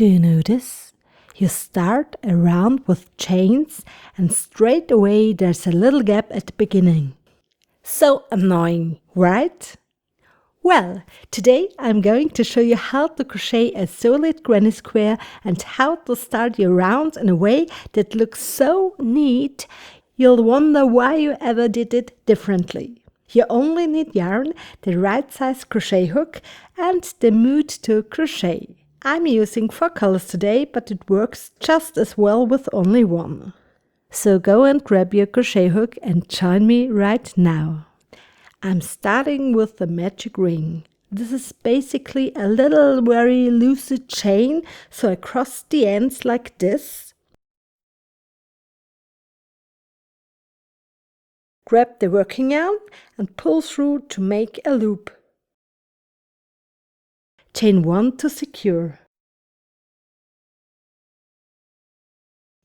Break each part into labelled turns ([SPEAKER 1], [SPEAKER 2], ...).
[SPEAKER 1] Do you notice? You start a round with chains and straight away there's a little gap at the beginning. So annoying, right? Well, today I'm going to show you how to crochet a solid granny square and how to start your rounds in a way that looks so neat you'll wonder why you ever did it differently. You only need yarn, the right size crochet hook and the mood to crochet. I'm using 4 colors today, but it works just as well with only one. So go and grab your crochet hook and join me right now. I'm starting with the magic ring. This is basically a little very loose chain, so I cross the ends like this. Grab the working yarn and pull through to make a loop. Chain 1 to secure.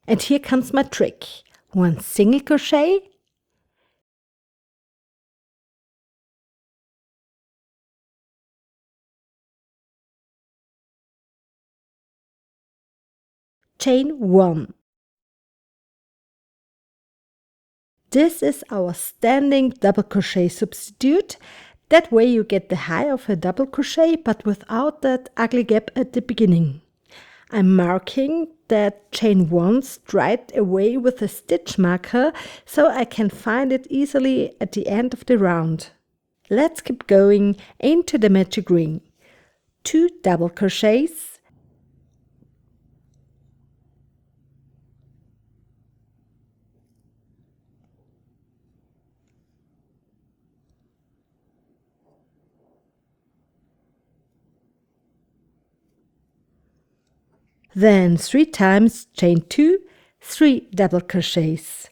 [SPEAKER 1] And here comes my trick. 1 single crochet, chain 1. This is our standing double crochet substitute. That way you get the high of a double crochet but without that ugly gap at the beginning. I'm marking that chain 1 straight away with a stitch marker so I can find it easily at the end of the round. Let's keep going into the magic ring. 2 double crochets, then 3 times chain 2, 3 double crochets.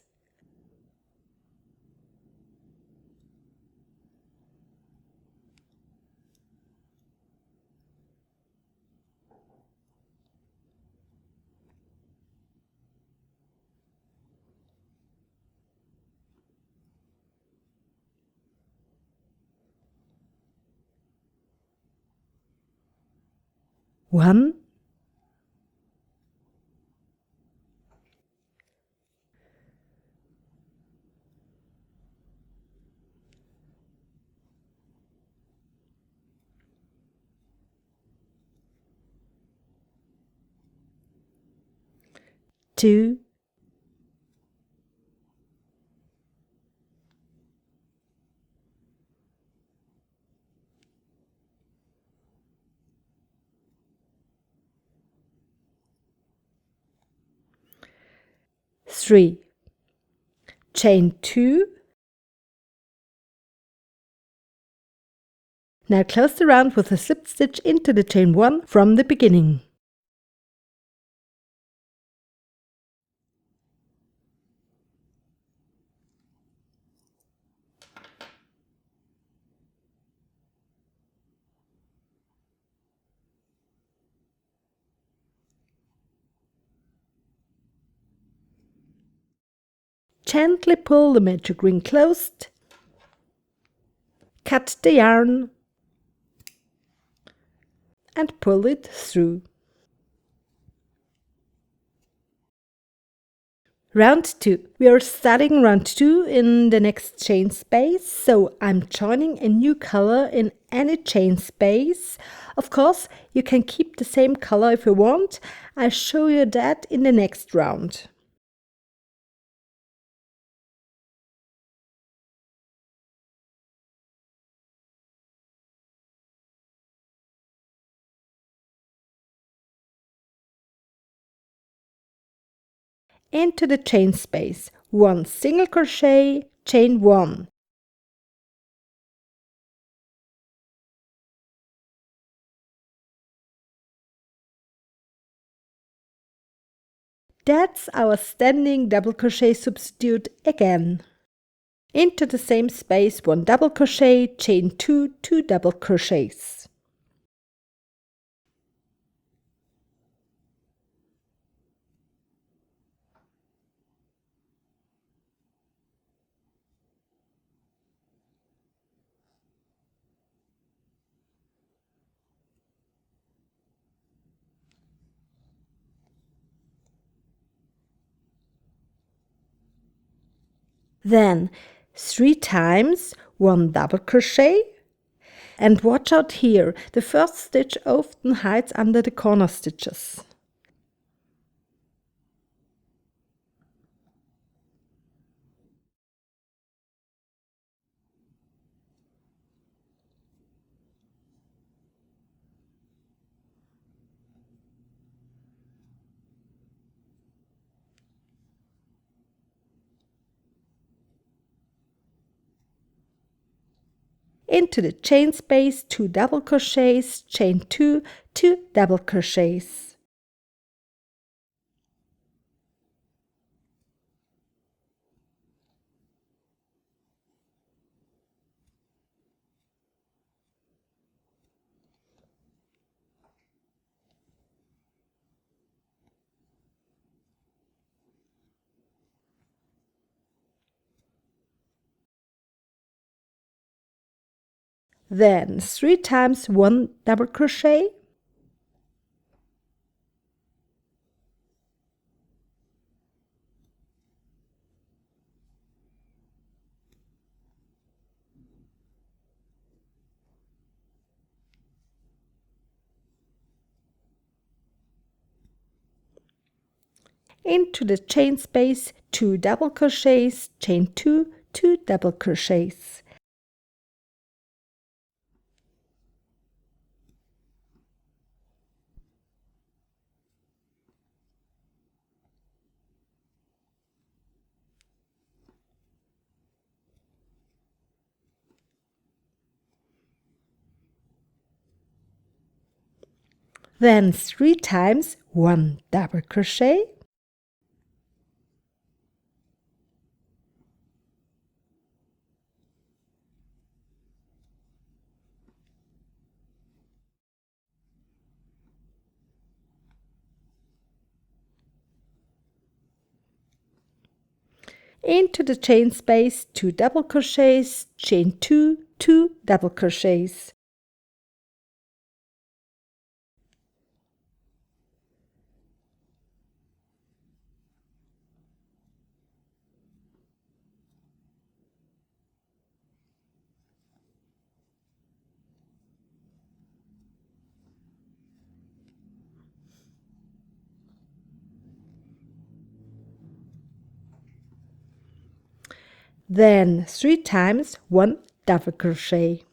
[SPEAKER 1] One, two, three. Chain 2. Now close the round with a slip stitch into the chain 1 from the beginning. Gently pull the magic ring closed, cut the yarn and pull it through. Round 2. We are starting round 2 in the next chain space, so I'm joining a new color in any chain space. Of course, you can keep the same color if you want. I'll show you that in the next round. Into the chain space, 1 single crochet, chain 1. That's our standing double crochet substitute again. Into the same space, 1 double crochet, chain 2, 2 double crochets. Then 3 times 1 double crochet. And watch out here, the first stitch often hides under the corner stitches. Into the chain space, 2 double crochets, chain 2, 2 double crochets. Then 3 times 1 double crochet. Into the chain space, 2 double crochets, chain 2, 2 double crochets. Then 3 times 1 double crochet. Into the chain space, 2 double crochets, chain 2, 2 double crochets. Then 3 times 1 double crochet.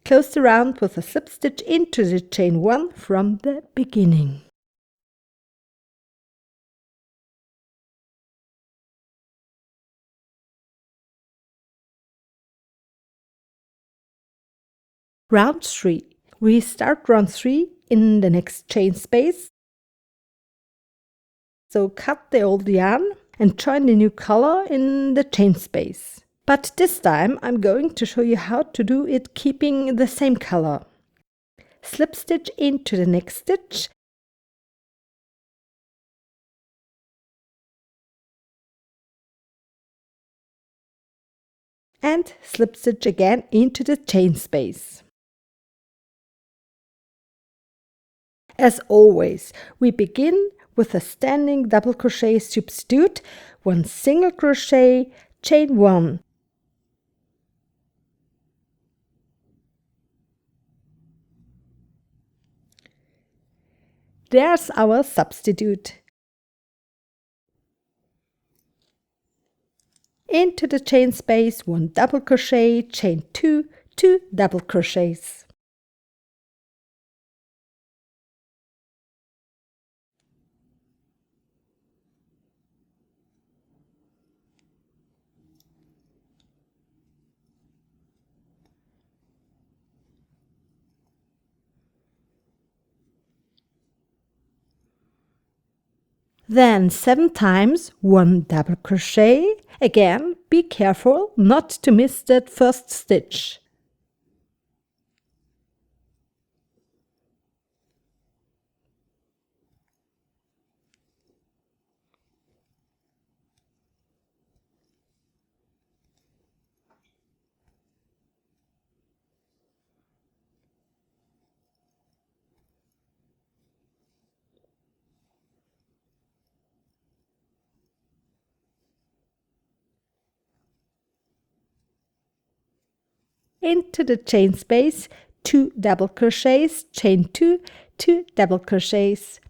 [SPEAKER 1] Close the round with a slip stitch into the chain 1 from the beginning. Round 3. We start round 3 in the next chain space. So cut the old yarn and join the new color in the chain space. But this time I'm going to show you how to do it keeping the same color. Slip stitch into the next stitch and slip stitch again into the chain space. As always, we begin with a standing double crochet substitute, 1 single crochet, chain 1. There's our substitute. Into the chain space, 1 double crochet, chain 2, 2 double crochets. Then 7 times 1 double crochet. Again, be careful not to miss that first stitch. into the chain space, 2 double crochets, chain 2, 2 double crochets.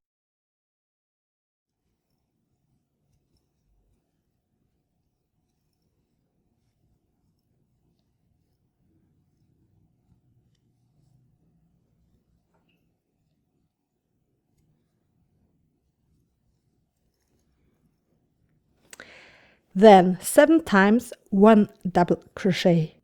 [SPEAKER 1] Then 7 times 1 double crochet.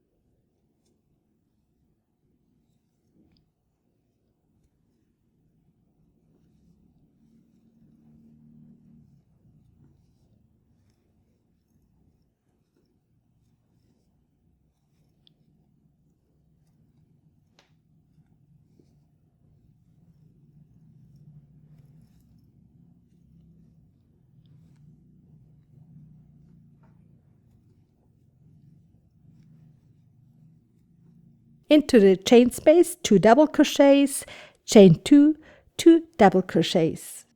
[SPEAKER 1] Into the chain space, 2 double crochets, chain 2, 2 double crochets.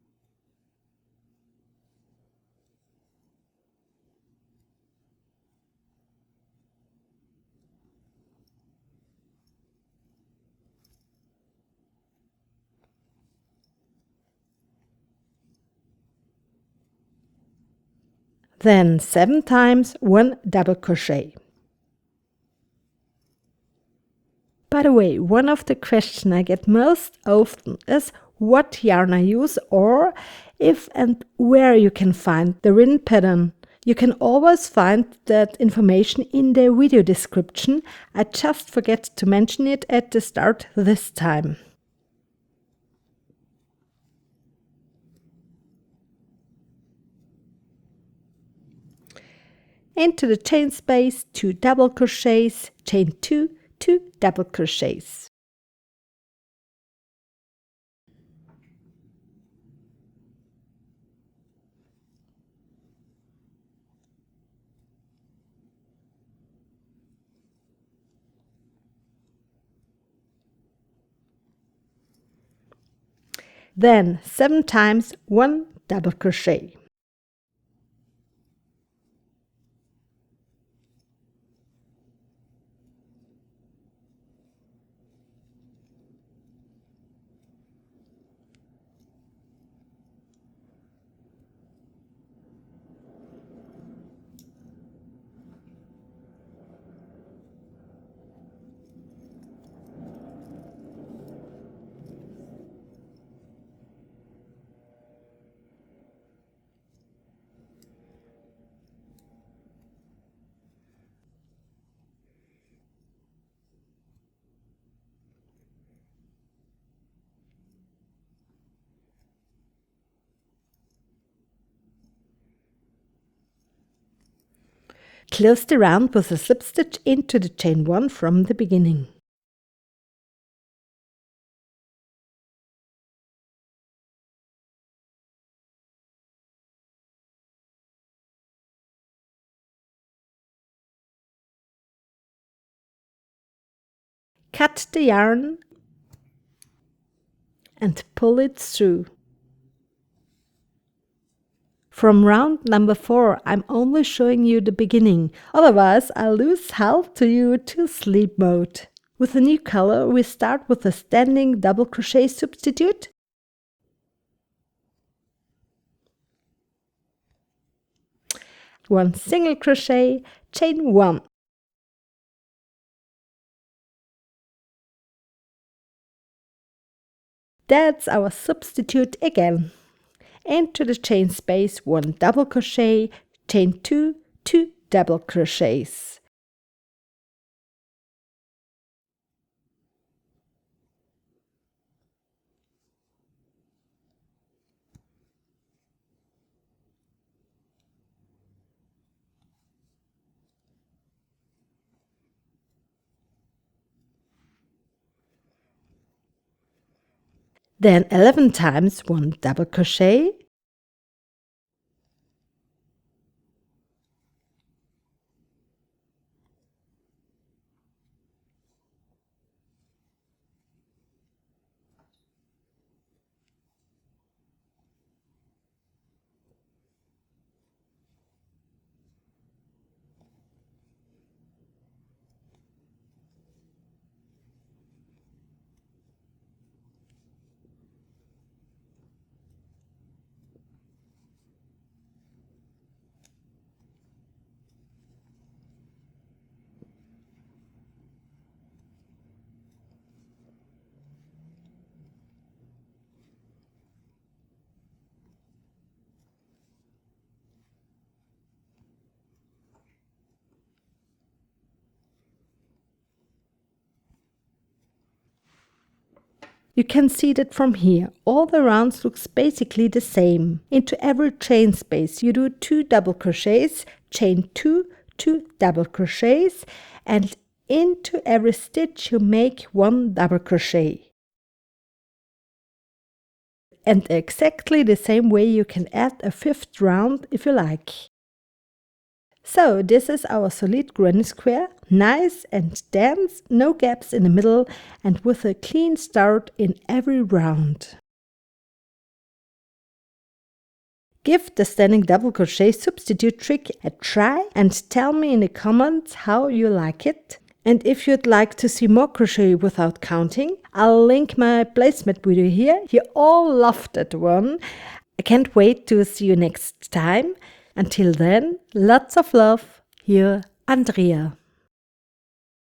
[SPEAKER 1] Then 7 times 1 double crochet. By the way, one of the questions I get most often is what yarn I use or if and where you can find the ribbon pattern. You can always find that information in the video description. I just forget to mention it at the start this time. Into the chain space, 2 double crochets, chain 2, 2 double crochets. Then 7 times 1 double crochet. Close the round with a slip stitch into the chain 1 from the beginning. Cut the yarn and pull it through. From round number 4, I'm only showing you the beginning, otherwise I'll lose help to you to sleep mode. With a new color, we start with a standing double crochet substitute. One single crochet, chain 1. That's our substitute again. Into the chain space, 1 double crochet, chain 2, 2 double crochets. Then 11 times 1 double crochet. You can see that from here. All the rounds looks basically the same. Into every chain space you do 2 double crochets, chain 2, 2 double crochets, and into every stitch you make 1 double crochet. And exactly the same way you can add a 5th round if you like. So this is our solid granny square, nice and dense, no gaps in the middle and with a clean start in every round. Give the standing double crochet substitute trick a try and tell me in the comments how you like it. And if you'd like to see more crochet without counting, I'll link my placemat video here. You all loved that one. I can't wait to see you next time. Until then, lots of love, your Andrea.